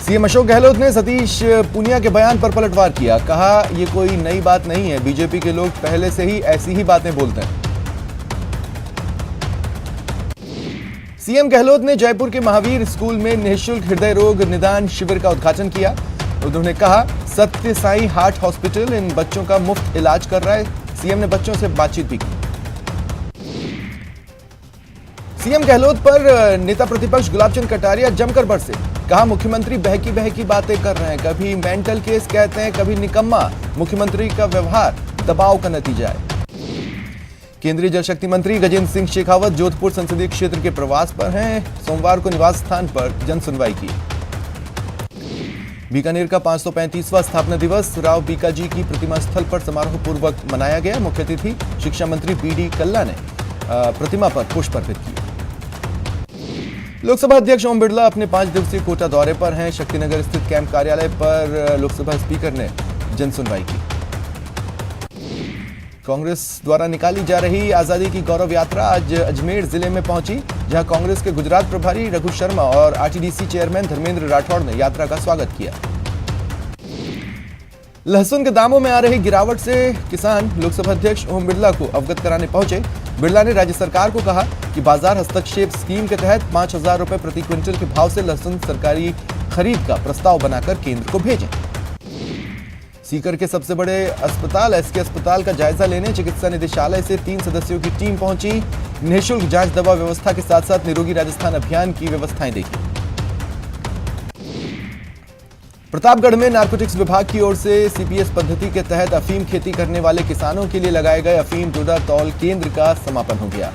CM Ashok Gehlot ने सतीश पूनिया के बयान पर पलटवार किया। कहा, ये कोई नई बात नहीं है, बीजेपी के लोग पहले से ही ऐसी ही बातें बोलते हैं। सीएम गहलोत ने जयपुर के महावीर स्कूल में निःशुल्क हृदय रोग निदान शिविर का उद्घाटन किया। उन्होंने कहा, सत्य साई हार्ट हॉस्पिटल इन बच्चों का मुफ्त इलाज कर रहा है। सीएम ने बच्चों से बातचीत भी की। सीएम गहलोत पर नेता प्रतिपक्ष गुलाबचंद कटारिया जमकर बरसे। कहा, मुख्यमंत्री बहकी बहकी बातें कर रहे हैं, कभी मेंटल केस कहते हैं, कभी निकम्मा। मुख्यमंत्री का व्यवहार दबाव का नतीजा है। केंद्रीय जल शक्ति मंत्री गजेंद्र सिंह शेखावत जोधपुर संसदीय क्षेत्र के प्रवास पर हैं। सोमवार को निवास स्थान पर जन सुनवाई की। बीकानेर का 535वां स्थापना दिवस राव बीकाजी की प्रतिमा स्थल पर समारोह पूर्वक मनाया गया। मुख्य अतिथि शिक्षा मंत्री बीडी कल्ला ने प्रतिमा पर पुष्प अर्पित किए। लोकसभा अध्यक्ष ओम बिरला अपने 5 दिवसीय कोटा दौरे पर हैं। शक्तिनगर स्थित कैंप कार्यालय पर लोकसभा स्पीकर ने जन सुनवाई की। कांग्रेस द्वारा निकाली जा रही आजादी की गौरव यात्रा आज अजमेर जिले में पहुंची, जहां कांग्रेस के गुजरात प्रभारी रघु शर्मा और आरटीडीसी चेयरमैन धर्मेंद्र राठौड़ ने यात्रा का स्वागत किया। लहसुन के दामों में आ रही गिरावट से किसान लोकसभा अध्यक्ष ओम बिरला को अवगत कराने पहुंचे। बिरला ने राज्य सरकार को कहा कि बाजार हस्तक्षेप स्कीम के तहत 5,000 रुपए प्रति क्विंटल के भाव से लहसुन सरकारी खरीद का प्रस्ताव बनाकर केंद्र को भेजें। सीकर के सबसे बड़े अस्पताल एसके अस्पताल का जायजा लेने चिकित्सा निदेशालय से 3 सदस्यों की टीम पहुंची। निःशुल्क जांच दवा व्यवस्था के साथ साथ निरोगी राजस्थान अभियान की व्यवस्थाएं देखी। प्रतापगढ़ में नारकोटिक्स विभाग की ओर से सीपीएस पद्धति के तहत अफीम खेती करने वाले किसानों के लिए लगाए गए अफीम डोडा तौल केंद्र का समापन हो गया।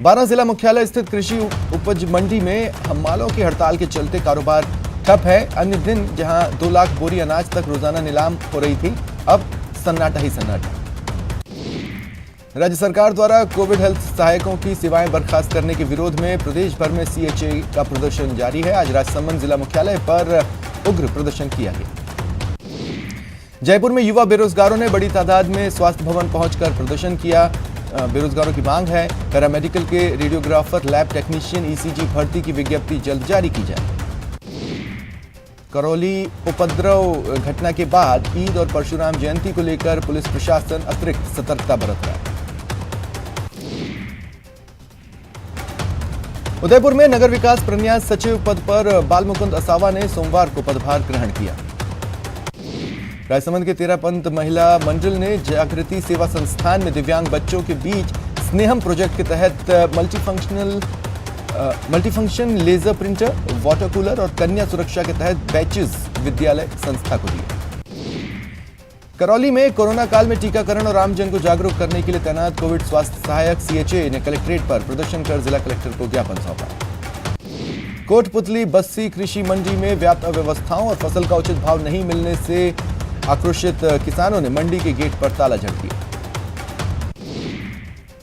12 जिला मुख्यालय स्थित कृषि उपज मंडी में हम्मालों की हड़ताल के चलते कारोबार ठप है। अन्य दिन जहां 2 लाख बोरी अनाज तक रोजाना नीलाम हो रही थी, अब सन्नाटा ही सन्नाटा। राज्य सरकार द्वारा कोविड हेल्थ सहायकों की सेवाएं बर्खास्त करने के विरोध में प्रदेश भर में सीएचए का प्रदर्शन जारी है। आज राजसमंद जिला मुख्यालय पर उग्र प्रदर्शन किया गया। जयपुर में युवा बेरोजगारों ने बड़ी तादाद में स्वास्थ्य भवन पहुंचकर प्रदर्शन किया। बेरोजगारों की मांग है पैरामेडिकल के रेडियोग्राफर, लैब टेक्नीशियन, ईसीजी भर्ती की विज्ञप्ति जल्द जारी की जाए। करौली उपद्रव घटना के बाद ईद और परशुराम जयंती को लेकर पुलिस प्रशासन अतिरिक्त सतर्कता बरत रहा है। उदयपुर में नगर विकास प्रन्यास सचिव पद पर बालमुकुंद असावा ने सोमवार को पदभार ग्रहण किया। राजसमंद के 13 पंत महिला मंडल ने जागृति सेवा संस्थान में दिव्यांग बच्चों के बीच स्नेहम प्रोजेक्ट के तहत multifunction laser printer, water cooler और कन्या सुरक्षा के तहत बैचेस विद्यालय संस्था को दिए। करौली में कोरोना काल में टीकाकरण और आमजन को जागरूक करने के लिए तैनात कोविड स्वास्थ्य सहायक सीएचए ने कलेक्ट्रेट पर प्रदर्शन कर जिला कलेक्टर को ज्ञापन सौंपा। कोटपुतली बस्सी कृषि मंडी में व्याप्त अव्यवस्थाओं और फसल का उचित भाव नहीं मिलने से आक्रोशित किसानों ने मंडी के गेट पर ताला जड़ दिया।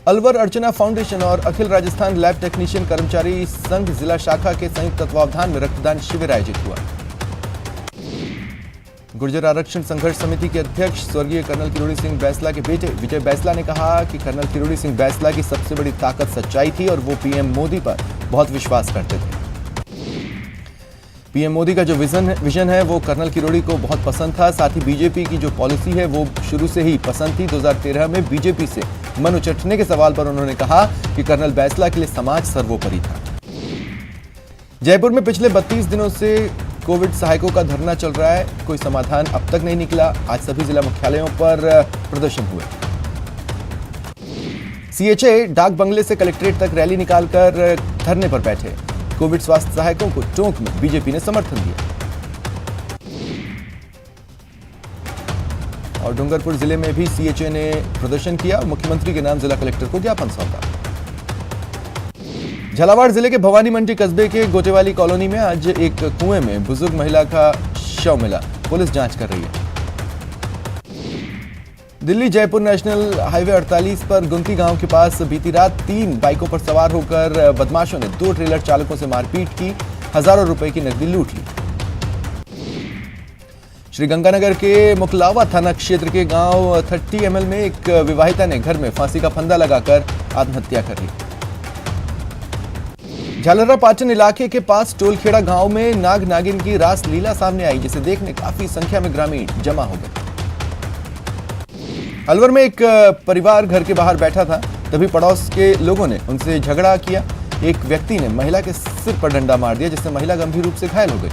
अलवर अर्चना फाउंडेशन और अखिल राजस्थान लैब टेक्नीशियन कर्मचारी संघ जिला शाखा के संयुक्त तत्वावधान में रक्तदान शिविर आयोजित हुआ। गुर्जर आरक्षण संघर्ष समिति के अध्यक्ष स्वर्गीय कर्नल किरोड़ी सिंह बैसला के बेटे विजय बैसला ने कहा कि कर्नल किरोड़ी सिंह बैसला की सबसे बड़ी ताकत सच्चाई थी और वो पीएम मोदी पर बहुत विश्वास करते थे। पीएम मोदी का जो विजन है वो कर्नल किरोड़ी को बहुत पसंद था। साथ ही बीजेपी की जो पॉलिसी है वो शुरू से ही पसंद थी। 2013 में बीजेपी से मन उचटने के सवाल पर उन्होंने कहा कि कर्नल बैसला के लिए समाज सर्वोपरि था। जयपुर में पिछले 32 दिनों से कोविड सहायकों का धरना चल रहा है, कोई समाधान अब तक नहीं निकला। आज सभी जिला मुख्यालयों पर प्रदर्शन हुए। सीएचए डाक बंगले से कलेक्ट्रेट तक रैली निकालकर धरने पर बैठे। कोविड स्वास्थ्य सहायकों को टोंक में बीजेपी ने समर्थन दिया। और डूंगरपुर जिले में भी सीएचए ने प्रदर्शन किया। मुख्यमंत्री के नाम जिला कलेक्टर को ज्ञापन सौंपा। झालावाड़ जिले के भवानी मंडी कस्बे के गोटेवाली कॉलोनी में आज एक कुएं में बुजुर्ग महिला का शव मिला। पुलिस जांच कर रही है। दिल्ली जयपुर नेशनल हाईवे 48 पर गुंती गांव के पास बीती रात 3 बाइकों पर सवार होकर बदमाशों ने 2 ट्रेलर चालकों से मारपीट की, हजारों रुपए की नकदी लूट ली। श्रीगंगानगर के मुकलावा थाना क्षेत्र के गांव 30 ML में एक विवाहिता ने घर में फांसी का फंदा लगाकर आत्महत्या कर ली। झालरा पाटन इलाके के पास टोलखेड़ा गांव में नाग नागिन की रास लीला सामने आई, जिसे देखने काफी संख्या में ग्रामीण जमा हो गए। अलवर में एक परिवार घर के बाहर बैठा था, तभी पड़ोस के लोगों ने उनसे झगड़ा किया। एक व्यक्ति ने महिला के सिर पर डंडा मार दिया, जिससे महिला गंभीर रूप से घायल हो गई।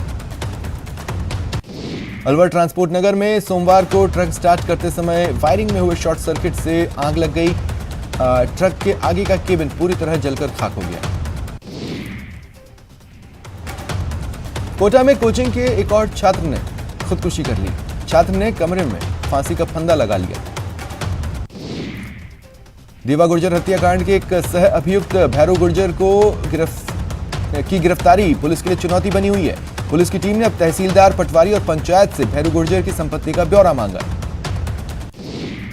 अलवर ट्रांसपोर्ट नगर में सोमवार को ट्रक स्टार्ट करते समय वायरिंग में हुए शॉर्ट सर्किट से आग लग गई। ट्रक के आगे का केबिन पूरी तरह जलकर खाक हो गया। कोटा में कोचिंग के एक और छात्र ने खुदकुशी कर ली। छात्र ने कमरे में फांसी का फंदा लगा लिया। देवा गुर्जर हत्याकांड के एक सह अभियुक्त भैरव गुर्जर की गिरफ्तारी पुलिस के लिए चुनौती बनी हुई है। पुलिस की टीम ने अब तहसीलदार, पटवारी और पंचायत से भैरव गुर्जर की संपत्ति का ब्यौरा मांगा।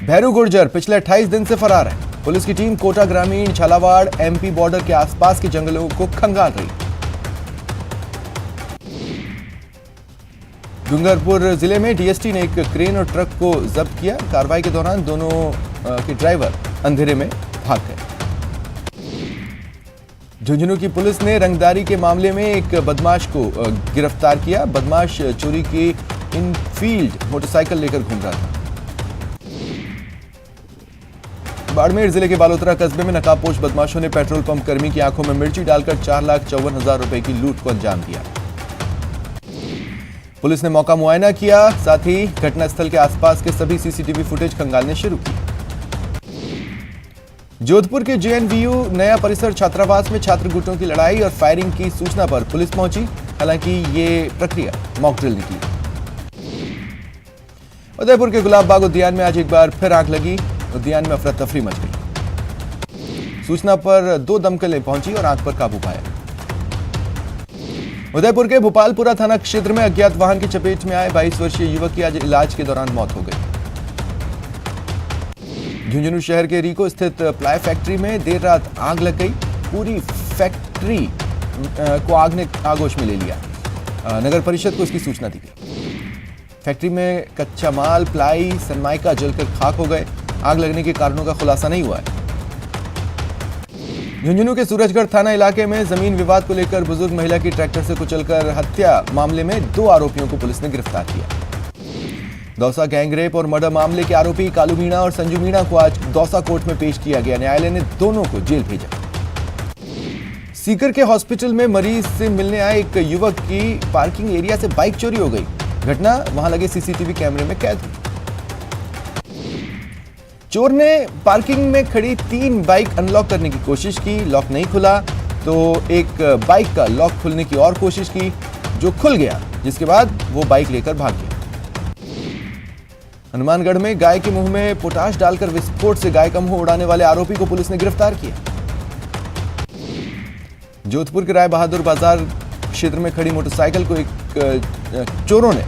भैरव गुर्जर पिछले 28 दिन से फरार है। पुलिस की टीम कोटा ग्रामीण, झालावाड़, एमपी बॉर्डर के आसपास के जंगलों को खंगाल रही। डूंगरपुर जिले में डीएसटी ने एक क्रेन और ट्रक को जब्त किया। कार्रवाई के दौरान दोनों के ड्राइवर अंधेरे में भाग गए। झुंझुनू की पुलिस ने रंगदारी के मामले में एक बदमाश को गिरफ्तार किया। बदमाश चोरी की इनफील्ड मोटरसाइकिल लेकर घूम रहा था। बाड़मेर जिले के बालोतरा कस्बे में नकाबपोश बदमाशों ने पेट्रोल पंप कर्मी की आंखों में मिर्ची डालकर 4,54,000 रुपए की लूट को अंजाम दिया। पुलिस ने मौका मुआयना किया, साथ ही घटनास्थल के आसपास के सभी सीसीटीवी फुटेज खंगालने शुरू की। जोधपुर के जेएनवीयू नया परिसर छात्रावास में छात्र गुटों की लड़ाई और फायरिंग की सूचना पर पुलिस पहुंची। हालांकि ये प्रक्रिया मॉक ड्रिल निकली। उदयपुर के गुलाब बाग उद्यान में आज एक बार फिर आग लगी। उद्यान में अफरा तफरी मच गई। सूचना पर 2 दमकलें पहुंची और आग पर काबू पाया। उदयपुर के भोपालपुरा थाना क्षेत्र में अज्ञात वाहन की चपेट में आए 22 वर्षीय युवक की आज इलाज के दौरान मौत हो गई। झुंझुनू शहर के रीको स्थित प्लाई फैक्ट्री में देर रात आग लग गई। पूरी फैक्ट्री को आग ने आगोश में ले लिया। नगर परिषद को इसकी सूचना दी गई। फैक्ट्री में कच्चा माल, प्लाई, सनमाइका जलकर खाक हो गए। आग लगने के कारणों का खुलासा नहीं हुआ है। झुंझुनू के सूरजगढ़ थाना इलाके में जमीन विवाद को लेकर बुजुर्ग महिला की ट्रैक्टर से कुचलकर हत्या मामले में 2 आरोपियों को पुलिस ने गिरफ्तार किया। दौसा गैंगरेप और मर्डर मामले के आरोपी कालू मीणा और संजू मीणा को आज दौसा कोर्ट में पेश किया गया। न्यायालय ने दोनों को जेल भेजा। सीकर के हॉस्पिटल में मरीज से मिलने आए एक युवक की पार्किंग एरिया से बाइक चोरी हो गई। घटना वहां लगे सीसीटीवी कैमरे में कैद हुई। चोर ने पार्किंग में खड़ी 3 बाइक अनलॉक करने की कोशिश की। लॉक नहीं खुला तो एक बाइक का लॉक खुलने की और कोशिश की, जो खुल गया, जिसके बाद वो बाइक लेकर भाग गया। हनुमानगढ़ में गाय के मुंह में पोटाश डालकर विस्फोट से गाय का मुंह उड़ाने वाले आरोपी को पुलिस ने गिरफ्तार किया। जोधपुर के राय बहादुर बाजार क्षेत्र में खड़ी मोटरसाइकिल को एक चोरों ने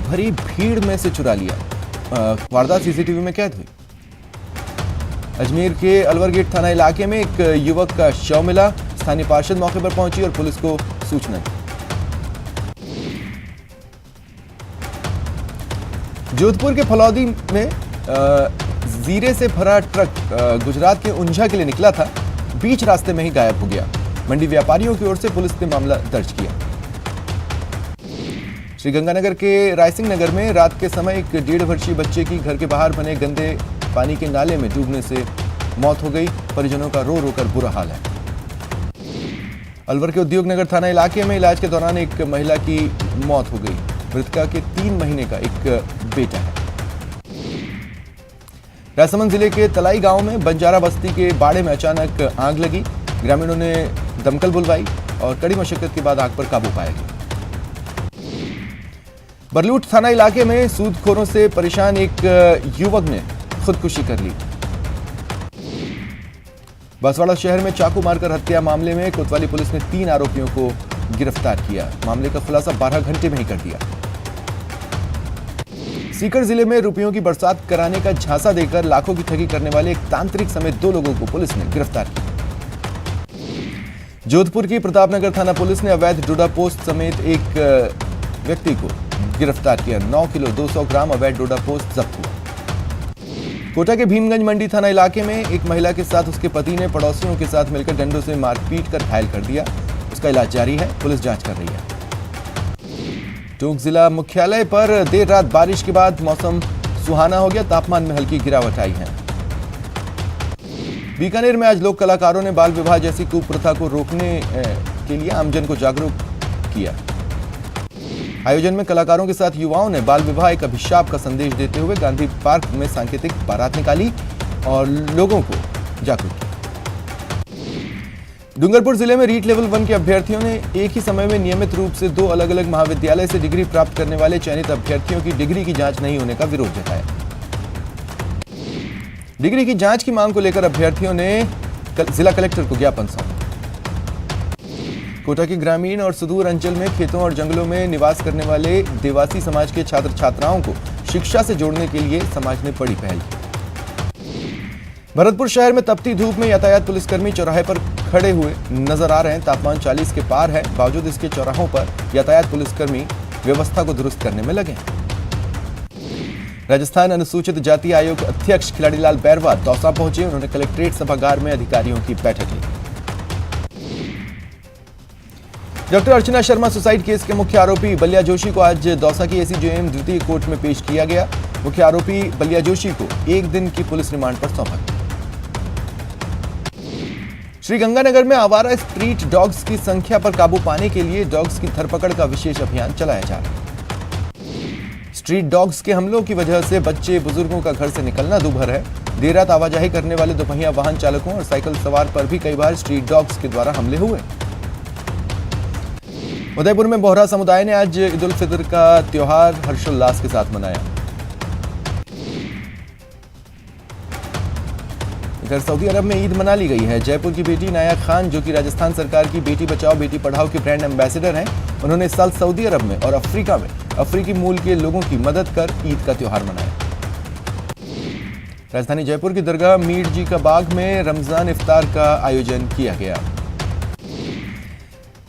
भरी भीड़ में से चुरा लिया। वारदात सीसीटीवी में कैद हुई। अजमेर के अलवर गेट थाना इलाके में एक युवक का शव मिला। स्थानीय पार्षद मौके पर पहुंची और पुलिस को सूचना दी। जोधपुर के फलौदी में जीरे से भरा ट्रक गुजरात के उंझा के लिए निकला था। बीच रास्ते में ही गायब हो गया। मंडी व्यापारियों की ओर से पुलिस ने मामला दर्ज किया। श्रीगंगानगर के रायसिंह नगर में रात के समय एक 1.5 वर्षीय बच्चे की घर के बाहर बने गंदे पानी के नाले में डूबने से मौत हो गई। परिजनों का रो रो कर बुरा हाल है। अलवर के उद्योग नगर थाना इलाके में इलाज के दौरान एक महिला की मौत हो गई। मृतका के 3 महीने का एक बेटा है। राजसमंद जिले के तलाई गांव में बंजारा बस्ती के बाड़े में अचानक आग लगी। ग्रामीणों ने दमकल बुलवाई और कड़ी मशक्कत के बाद आग पर काबू पाया गया। बरलूट थाना इलाके में सूदखोरों से परेशान एक युवक ने खुदकुशी कर ली। बांसवाड़ा शहर में चाकू मारकर हत्या मामले में कोतवाली पुलिस ने 3 आरोपियों को गिरफ्तार किया। मामले का खुलासा 12 घंटे में ही कर दिया। सीकर जिले में रुपयों की बरसात कराने का झांसा देकर लाखों की ठगी करने वाले एक तांत्रिक समेत 2 लोगों को पुलिस ने गिरफ्तार किया। जोधपुर की प्रतापनगर थाना पुलिस ने अवैध डोडा पोस्ट समेत एक व्यक्ति को गिरफ्तार किया। 9 किलो 200 ग्राम अवैध डोडा पोस्ट जब्त हुआ। कोटा के भीमगंज मंडी थाना इलाके में एक महिला के साथ उसके पति ने पड़ोसियों के साथ मिलकर डंडों से मारपीट कर घायल कर दिया। उसका इलाज जारी है, पुलिस जांच कर रही है। टोंक जिला मुख्यालय पर देर रात बारिश के बाद मौसम सुहाना हो गया, तापमान में हल्की गिरावट आई है। बीकानेर में आज लोक कलाकारों ने बाल विवाह जैसी कुप्रथा को रोकने के लिए आमजन को जागरूक किया। आयोजन में कलाकारों के साथ युवाओं ने बाल विवाह एक अभिशाप का संदेश देते हुए गांधी पार्क में सांकेतिक बारात निकाली और लोगों को जागरूक किया। डूंगरपुर जिले में रीट लेवल 1 के अभ्यर्थियों ने एक ही समय में नियमित रूप से 2 अलग-अलग महाविद्यालय से डिग्री प्राप्त करने वाले चयनित अभ्यर्थियों की डिग्री की जांच नहीं होने का विरोध जताया। डिग्री की जांच की मांग को लेकर अभ्यर्थियों ने जिला कलेक्टर को ज्ञापन सौंपा। कोटा के ग्रामीण और सुदूर अंचल में खेतों और जंगलों में निवास करने वाले देवासी समाज के छात्र छात्राओं को शिक्षा से जोड़ने के लिए समाज ने बड़ी पहल की। भरतपुर शहर में तपती धूप में यातायात पुलिसकर्मी चौराहे पर खड़े हुए नजर आ रहे हैं। तापमान 40 के पार है, बावजूद इसके चौराहों पर यातायात पुलिसकर्मी व्यवस्था को दुरुस्त करने में लगे हैं। राजस्थान अनुसूचित जाति आयोग अध्यक्ष खिलाड़ीलाल बैरवा दौसा पहुंचे। उन्होंने कलेक्ट्रेट सभागार में अधिकारियों की बैठक ली। Doctor Archana Sharma suicide case के मुख्य आरोपी बलिया जोशी को आज दौसा की एसीजेएम द्वितीय कोर्ट में पेश किया गया। मुख्य आरोपी बलिया जोशी को 1 दिन की पुलिस रिमांड पर सौंपा गया। श्रीगंगानगर में आवारा स्ट्रीट डॉग्स की संख्या पर काबू पाने के लिए डॉग्स की धरपकड़ का विशेष अभियान चलाया जा रहा है। स्ट्रीट डॉग्स के हमलों की वजह से बच्चे बुजुर्गों का घर से निकलना दूभर है। देर रात आवाजाही करने वाले दोपहिया वाहन चालकों और साइकिल सवार पर भी कई बार स्ट्रीट डॉग्स के द्वारा हमले हुए। उदयपुर में बोहरा समुदाय ने आज ईद उल फितर का त्योहार हर्षोल्लास के साथ मनाया। इधर सऊदी अरब में ईद मना ली गई है। जयपुर की बेटी नाया खान, जो कि राजस्थान सरकार की बेटी बचाओ बेटी पढ़ाओ के ब्रांड एम्बेसडर हैं, उन्होंने इस साल सऊदी अरब में और अफ्रीका में अफ्रीकी मूल के लोगों की मदद कर ईद का त्योहार मनाया। राजधानी जयपुर की दरगाह मीर जी का बाग में रमजान इफ्तार का आयोजन किया गया।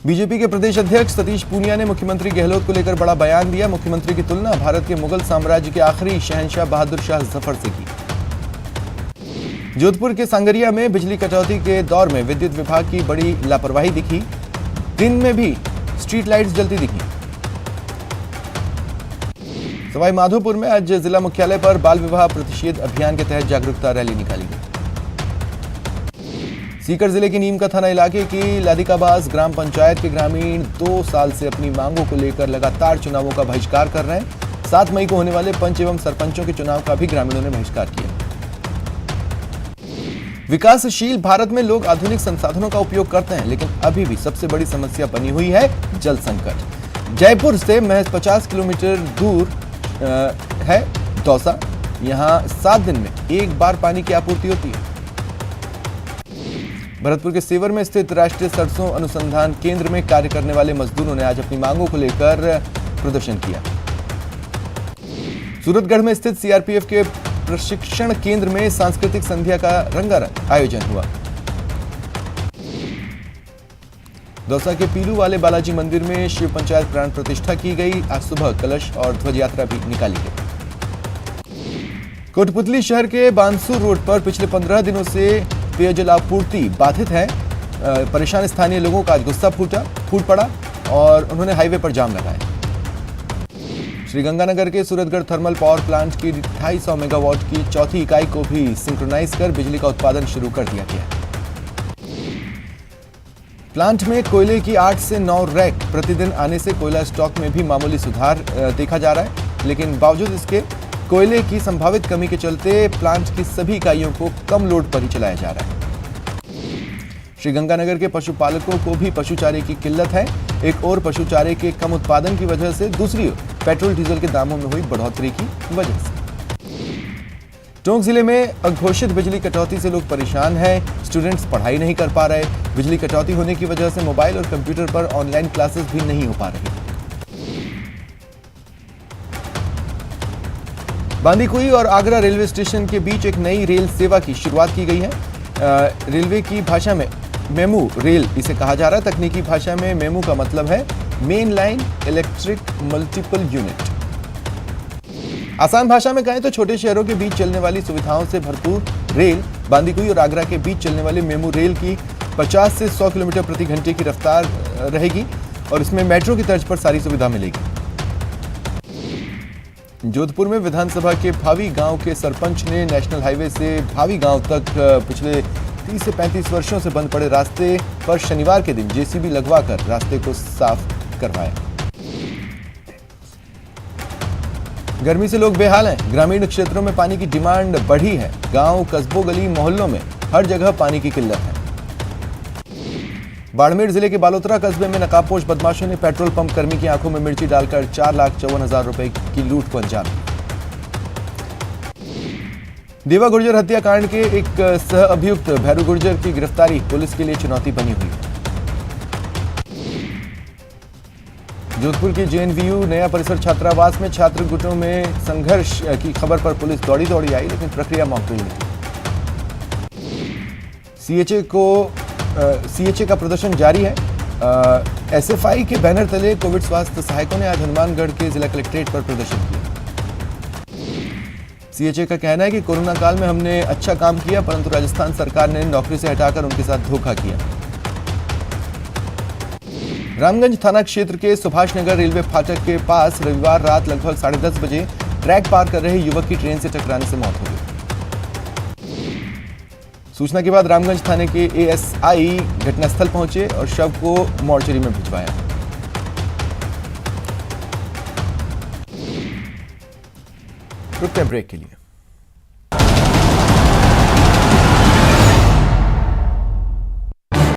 बीजेपी के प्रदेश अध्यक्ष सतीश पूनिया ने मुख्यमंत्री गहलोत को लेकर बड़ा बयान दिया। मुख्यमंत्री की तुलना भारत के मुगल साम्राज्य के आखिरी शहंशाह बहादुर शाह जफर से की। जोधपुर के सांगरिया में बिजली कटौती के दौर में विद्युत विभाग की बड़ी लापरवाही दिखी। दिन में भी स्ट्रीट लाइट्स जलती दिखी। सवाई माधोपुर में आज जिला मुख्यालय पर बाल विवाह प्रतिषेध अभियान के तहत जागरूकता रैली निकाली गई। सीकर जिले की नीम का थाना इलाके की लादिकाबाज ग्राम पंचायत के ग्रामीण 2 साल से अपनी मांगों को लेकर लगातार चुनावों का बहिष्कार कर रहे हैं। 7 मई को होने वाले पंच एवं सरपंचों के चुनाव का भी ग्रामीणों ने बहिष्कार किया। विकासशील भारत में लोग आधुनिक संसाधनों का उपयोग करते हैं, लेकिन अभी भी सबसे बड़ी समस्या बनी हुई है जल संकट। जयपुर से महज 50 किलोमीटर दूर है दौसा। यहां 7 दिन में 1 बार पानी की आपूर्ति होती है। भरतपुर के सेवर में स्थित राष्ट्रीय सरसों अनुसंधान केंद्र में कार्य करने वाले मजदूरों ने आज अपनी मांगों को लेकर प्रदर्शन किया। सूरतगढ़ में स्थित सीआरपीएफ के प्रशिक्षण केंद्र में सांस्कृतिक संध्या का रंगारंग आयोजन हुआ। दौसा के पीलू वाले बालाजी मंदिर में शिव पंचायत प्राण प्रतिष्ठा की गई। आज सुबह कलश और ध्वज यात्रा भी निकाली गई। कोटपुतली शहर के बांसुर रोड पर पिछले 15 दिनों से पेयजल आपूर्ति बाधित है। परेशान स्थानीय लोगों का आज गुस्सा फूट पड़ा और उन्होंने हाईवे पर जाम लगाया। श्रीगंगानगर के सूरतगढ़ थर्मल पावर प्लांट की 250 मेगावाट की चौथी इकाई को भी सिंक्रोनाइज कर बिजली का उत्पादन शुरू कर दिया गया। प्लांट में कोयले की 8 से 9 रैक प्रतिदिन आने से कोयला स्टॉक में भी मामूली सुधार देखा जा रहा है, लेकिन बावजूद इसके कोयले की संभावित कमी के चलते प्लांट की सभी इकाइयों को कम लोड पर ही चलाया जा रहा है। श्रीगंगानगर के पशुपालकों को भी पशुचारे की किल्लत है। एक और पशुचारे के कम उत्पादन की वजह से, दूसरी ओर पेट्रोल डीजल के दामों में हुई बढ़ोतरी की वजह से। टोंक जिले में अघोषित बिजली कटौती से लोग परेशान हैं। स्टूडेंट्स पढ़ाई नहीं कर पा रहे। बिजली कटौती होने की वजह से मोबाइल और कंप्यूटर पर ऑनलाइन क्लासेस भी नहीं हो पा रही। बांदीकुई और आगरा रेलवे स्टेशन के बीच एक नई रेल सेवा की शुरुआत की गई है। रेलवे की भाषा में मेमू रेल इसे कहा जा रहा है। तकनीकी भाषा में मेमू का मतलब है main line electric multiple unit. आसान भाषा में कहें तो छोटे शहरों के बीच चलने वाली सुविधाओं से भरपूर रेल बांदीकुई और आगरा के बीच चलने वाली मेमू रेल की 50 से 100 किलोमीटर प्रति घंटे की रफ्तार रहेगी और इसमें मेट्रो की तर्ज पर सारी सुविधा मिलेगी। जोधपुर में विधानसभा के भावी गांव के सरपंच ने नेशनल हाईवे से भावी गांव तक पिछले 30 से 35 वर्षों से बंद पड़े रास्ते पर शनिवार के दिन जेसीबी लगवाकर रास्ते को साफ करवाया। गर्मी से लोग बेहाल हैं। ग्रामीण क्षेत्रों में पानी की डिमांड बढ़ी है। गांव, कस्बों, गली, मोहल्लों में हर जगह पानी की किल्लत है। बाड़मेर जिले के बालोतरा कस्बे में नकाबपोश बदमाशों ने पेट्रोल पंप कर्मी की आंखों में मिर्ची डालकर 4,54,000 रुपए की लूट को अंजाम दिया। देवा गुर्जर हत्याकांड के एक सह अभियुक्त भैरू गुर्जर की गिरफ्तारी पुलिस के लिए चुनौती बनी हुई है। जोधपुर के जेएनवीयू नया परिसर छात्रावास में छात्र गुटों में संघर्ष की खबर पर पुलिस दौड़ी आई, लेकिन प्रक्रिया मौकूल नहीं। सीएचए का प्रदर्शन जारी है। एसएफआई के बैनर तले कोविड स्वास्थ्य सहायकों ने आज हनुमानगढ़ के जिला कलेक्ट्रेट पर प्रदर्शन किया। सीएचए का कहना है कि कोरोना काल में हमने अच्छा काम किया, परंतु राजस्थान सरकार ने नौकरी से हटाकर उनके साथ धोखा किया। रामगंज थाना क्षेत्र के सुभाष नगर रेलवे फाटक के पास रविवार रात लगभग 10:30 बजे ट्रैक पार कर रहे युवक की ट्रेन से टकराने से मौत हो गई। सूचना के बाद रामगंज थाने के एएसआई घटनास्थल पहुंचे और शव को मोर्चरी में भिजवाया। रुकते हैं ब्रेक के लिए।